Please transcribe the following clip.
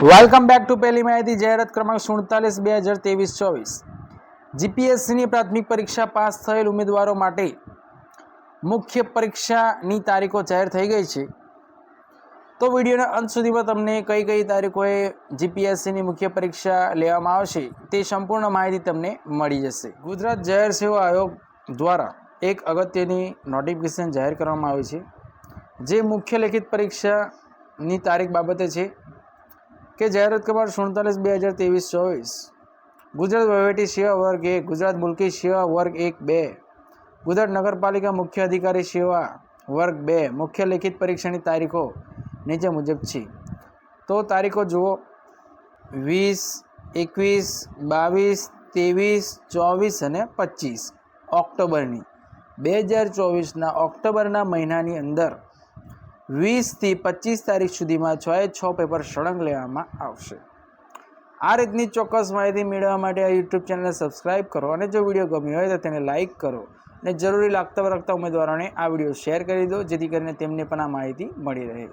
Welcome back to પહેલી માહિતી. જાહેરાત ક્રમાંક 47/2023-24 જીપીએસસીની પ્રાથમિક પરીક્ષા પાસ થયેલ ઉમેદવારો માટે મુખ્ય પરીક્ષાની તારીખો જાહેર થઈ ગઈ છે. તો વિડીયોના અંત સુધીમાં તમને કઈ કઈ તારીખોએ જીપીએસસીની મુખ્ય પરીક્ષા લેવામાં આવશે તે સંપૂર્ણ માહિતી તમને મળી જશે. ગુજરાત જાહેર સેવા આયોગ દ્વારા એક અગત્યની નોટિફિકેશન જાહેર કરવામાં આવી છે, જે મુખ્ય લેખિત પરીક્ષાની તારીખ બાબતે છે કે જાહેરાત ક્રમાંક 47/2023-24 ગુજરાત વહીવટી સેવા વર્ગ 1, ગુજરાત મુલકી સેવા વર્ગ 1-2, ગુજરાત નગરપાલિકા મુખ્ય અધિકારી સેવા વર્ગ 2 મુખ્ય લેખિત પરીક્ષાની તારીખો નીચે મુજબ છે. તો તારીખો જુઓ: 20, 21, 22, 23, 24 અને 25 ઓક્ટોબરની. 2024ના ઓક્ટોબરના મહિનાની અંદર 20 થી 25 તારીખ સુધીમાં 6 પેપર સળંગ લેવામાં આવશે. આ રીતની ચોક્કસ માહિતી મેળવવા માટે આ યુટ્યુબ ચેનલને સબસ્ક્રાઈબ કરો અને જો વિડીયો ગમ્યો હોય તો તેને લાઇક કરો અને જરૂરી લાગતા ઉમેદવારોને આ વિડીયો શેર કરી દો, જેથી કરીને તેમને પણ આ માહિતી મળી રહે.